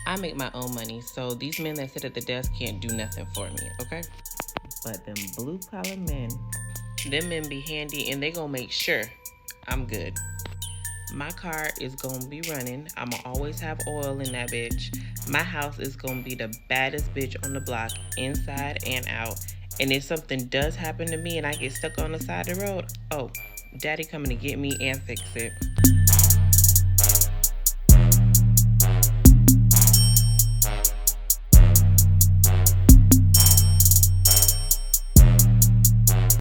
I make my own money, so these men that sit at the desk can't do nothing for me, okay? But them blue collar men, them men be handy and they gonna make sure I'm good. My car is gonna be running. I'ma always have oil in that bitch. My house is gonna be the baddest bitch on the block, inside and out. And if something does happen to me and I get stuck on the side of the road, oh, daddy coming to get me and fix it.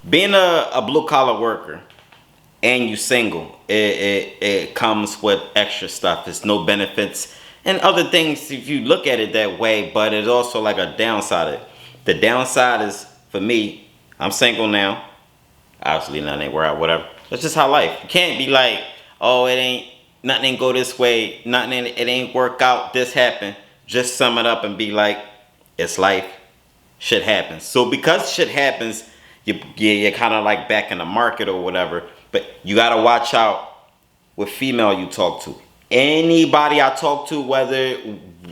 Being a blue collar worker and you single, it comes with extra stuff. It's no benefits and other things if you look at it that way, but it's also like a downside of it. The downside is, for me, I'm single now. Obviously nothing ain't work out, whatever. That's just how life. You can't be like, oh, nothing ain't go this way, it ain't work out, this happened. Just sum it up and be like, it's life. Shit happens. So because shit happens, you're kind of like back in the market or whatever. But you gotta watch out with female you talk to. Anybody I talk to, whether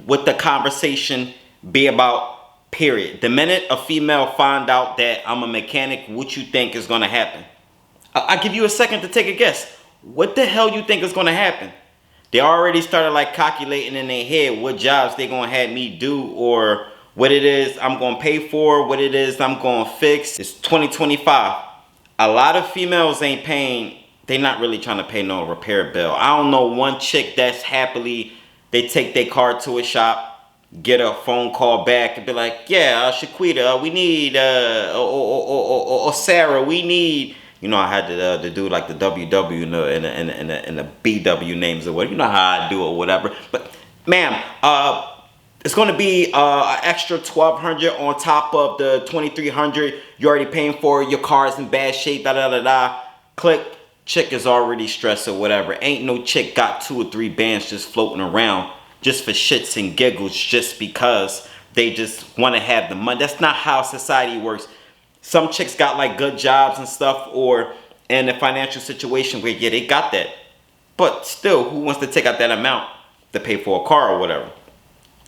what the conversation be about, period. The minute a female find out that I'm a mechanic, what you think is gonna happen? I'll give you a second to take a guess. What the hell you think is gonna happen? They already started like calculating in their head what jobs they gonna have me do, or what it is I'm gonna pay for, what it is I'm gonna fix. It's 2025. A lot of females ain't paying, they not really trying to pay no repair bill. I don't know one chick that's happily, they take their car to a shop, get a phone call back and be like, yeah, Shaquita, we need, or Sarah, we need, you know, I had to do like the WW and the BW names or whatever. You know how I do or whatever. But, ma'am, it's going to be an extra $1,200 on top of the $2,300 you're already paying for. Your car's in bad shape, da-da-da-da. Click. Chick is already stressed or whatever. Ain't no chick got 2 or 3 bands just floating around just for shits and giggles just because they just want to have the money. That's not how society works. Some chicks got like good jobs and stuff, or in a financial situation where, yeah, they got that. But still, who wants to take out that amount to pay for a car or whatever?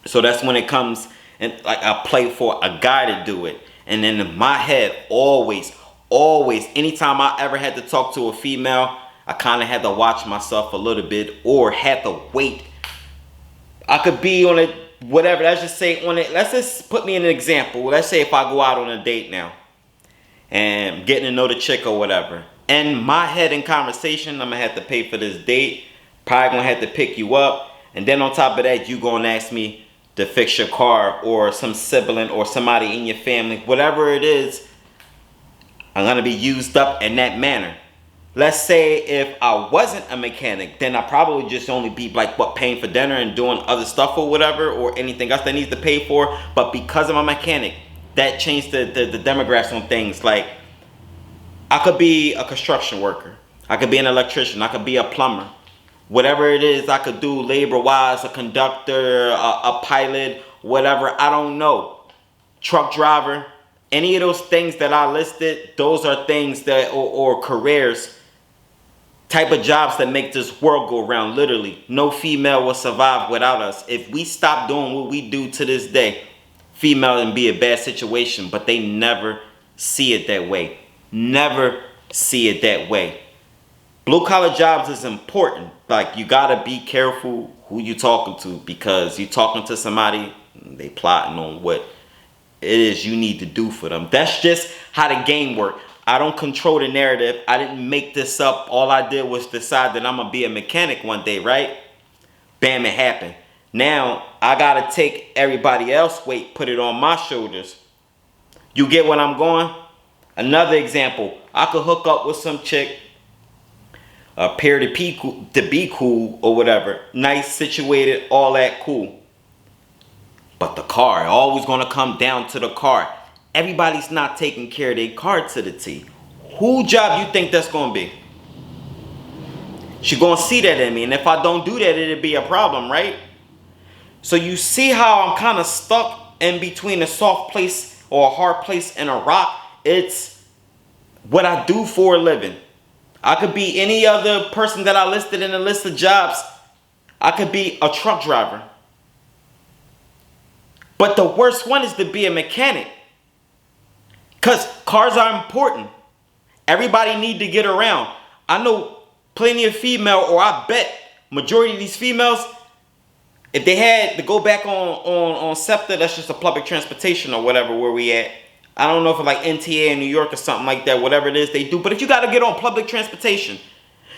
So that's when it comes and like I play for a guy to do it. And then in my head, always, anytime I ever had to talk to a female, I kind of had to watch myself a little bit or had to wait. I could be on a, whatever, let's just say on it, let's just put me in an example. Let's say if I go out on a date now and getting to know the chick or whatever. In my head in conversation, I'm going to have to pay for this date. Probably going to have to pick you up. And then on top of that, you going to ask me to fix your car, or some sibling or somebody in your family, whatever it is, I'm going to be used up in that manner. Let's say if I wasn't a mechanic, then I probably just only be like, what, paying for dinner and doing other stuff or whatever, or anything else that needs to pay for. But because I'm a mechanic, that changed the demographics on things. Like, I could be a construction worker. I could be an electrician. I could be a plumber. Whatever it is I could do labor-wise, a conductor, a pilot, whatever, I don't know. Truck driver, any of those things that I listed, those are things that, or careers, type of jobs that make this world go round, literally. No female will survive without us. If we stop doing what we do to this day, female can be a bad situation, but they never see it that way. Never see it that way. Blue collar jobs is important. Like, you gotta be careful who you talking to, because you talking to somebody, they plotting on what it is you need to do for them. That's just how the game works. I don't control the narrative. I didn't make this up. All I did was decide that I'm gonna be a mechanic one day, right? Bam, it happened. Now I gotta take everybody else's weight, put it on my shoulders. You get what I'm going? Another example, I could hook up with some chick, appear to be cool or whatever, nice, situated, all that cool. But the car, always gonna come down to the car. Everybody's not taking care of their car to the T. Who job you think that's gonna be? She gonna see that in me, and if I don't do that, it'll be a problem, right? So you see how I'm kind of stuck in between a soft place or a hard place and a rock? It's what I do for a living. I could be any other person that I listed in the list of jobs. I could be a truck driver. But the worst one is to be a mechanic. Because cars are important. Everybody need to get around. I know plenty of female, or I bet majority of these females, if they had to go back on SEPTA, that's just a public transportation or whatever where we at. I don't know if it's like NTA in New York or something like that, whatever it is they do. But if you got to get on public transportation,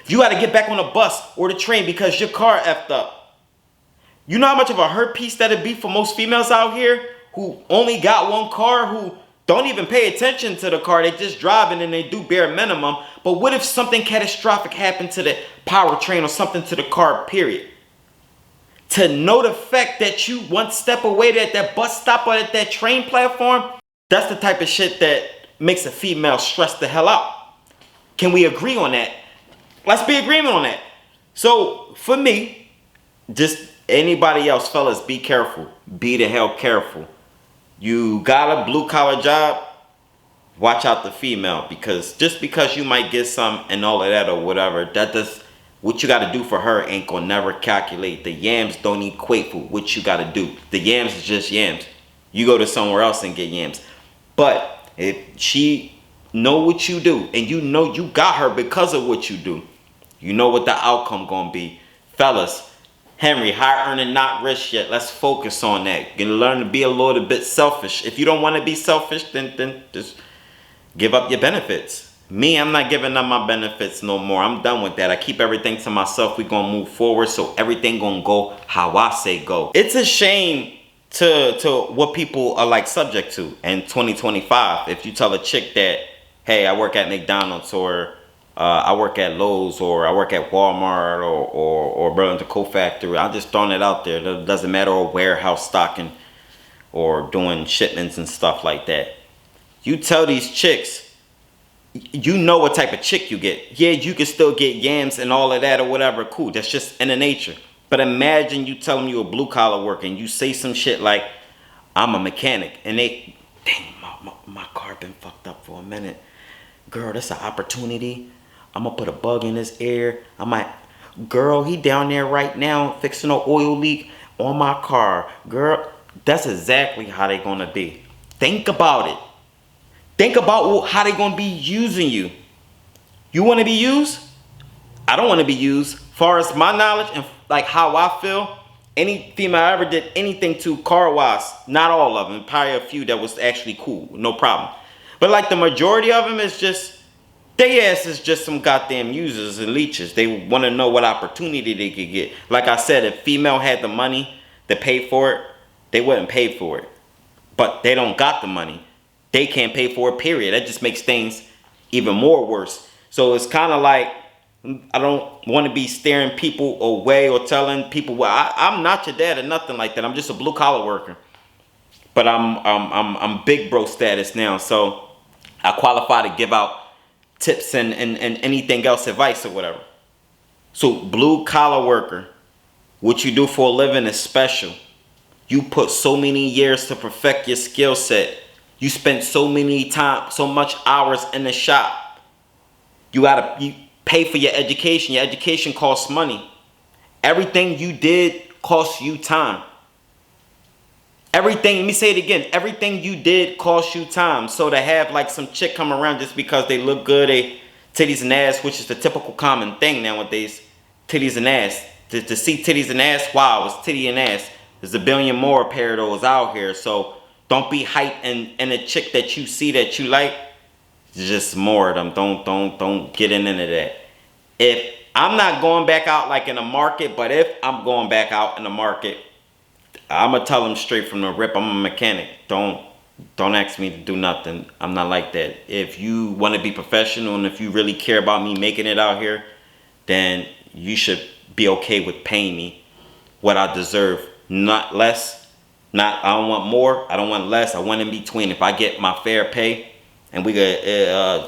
if you got to get back on the bus or the train because your car effed up, you know how much of a hurt piece that'd be for most females out here who only got one car, who don't even pay attention to the car. They just driving and they do bare minimum. But what if something catastrophic happened to the powertrain or something to the car, period? To know the fact that you one step away at that bus stop or at that train platform, that's the type of shit that makes a female stress the hell out. Can we agree on that? Let's be agreement on that. So for me, just anybody else, fellas, be careful. Be the hell careful. You got a blue collar job, watch out the female, because just because you might get some and all of that or whatever, that does what you got to do for her ain't gonna never calculate. The yams don't equate for what you got to do. The yams is just yams. You go to somewhere else and get yams. But if she know what you do and you know you got her because of what you do, you know what the outcome gonna be. Fellas, Henry, high earning, not rich yet. Let's focus on that. You're gonna learn to be a little bit selfish. If you don't want to be selfish, then just give up your benefits. Me, I'm not giving up my benefits no more. I'm done with that. I keep everything to myself. We gonna move forward, so everything gonna go how I say go. It's a shame to what people are like subject to in 2025. If you tell a chick that, hey, I work at McDonald's, or I work at Lowe's, or I work at Walmart, or Burlington Coat Factory, I'm just throwing it out there. It doesn't matter, or warehouse stocking or doing shipments and stuff like that. You tell these chicks, you know what type of chick you get. Yeah, you can still get yams and all of that or whatever. Cool, that's just in the nature. But imagine you tell them you're a blue collar worker and you say some shit like, I'm a mechanic. And they, dang, my car been fucked up for a minute. Girl, that's an opportunity. I'm gonna put a bug in his ear. I might, girl, he down there right now fixing an oil leak on my car. Girl, that's exactly how they gonna be. Think about it. Think about how they gonna be using you. You wanna be used? I don't wanna be used. Far as my knowledge and like how I feel, any female I ever did anything to car-wise, not all of them, probably a few that was actually cool, no problem. But like the majority of them is just, they ass is just some goddamn users and leeches. They wanna know what opportunity they could get. Like I said, if female had the money to pay for it, they wouldn't pay for it. But they don't got the money. They can't pay for it, period. That just makes things even more worse. So it's kind of like, I don't want to be staring people away or telling people, well, I'm not your dad or nothing like that. I'm just a blue collar worker. But I'm big bro status now, so I qualify to give out tips and anything else, advice or whatever. So blue collar worker, what you do for a living is special. You put so many years to perfect your skill set. You spent so much hours in the shop. You pay for your education. Your education costs money. Everything you did cost you time. Everything, let me say it again. Everything you did cost you time. So to have like some chick come around just because they look good, they titties and ass, which is the typical common thing nowadays. Titties and ass. To see titties and ass, wow, it's titty and ass. There's a billion more pair of those out here. So don't be hyped and a chick that you see that you like, just more of them. Don't get into that. If I'm not going back out like in the market, but if I'm going back out in the market, I'm gonna tell them straight from the rip, I'm a mechanic. Don't ask me to do nothing. I'm not like that. If you want to be professional and if you really care about me making it out here, then you should be okay with paying me what I deserve. Not less. I don't want more. I don't want less. I want in between. If I get my fair pay and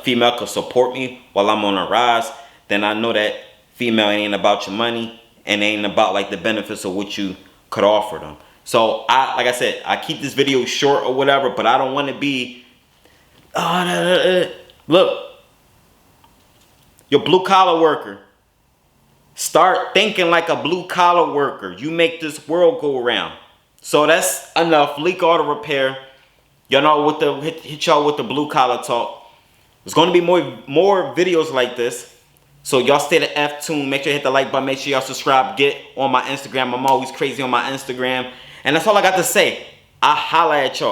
female can support me while I'm on a rise, then I know that female ain't about your money and ain't about like the benefits of what you could offer them. So like I said, I keep this video short or whatever, but I don't want to be, look, you're blue collar worker. Start thinking like a blue collar worker. You make this world go around. So that's enough. Leak Auto Repair. Y'all know with the hit y'all with the blue collar talk. There's gonna be more videos like this. So y'all stay the F tuned. Make sure you hit the like button. Make sure y'all subscribe. Get on my Instagram. I'm always crazy on my Instagram. And that's all I got to say. I holla at y'all.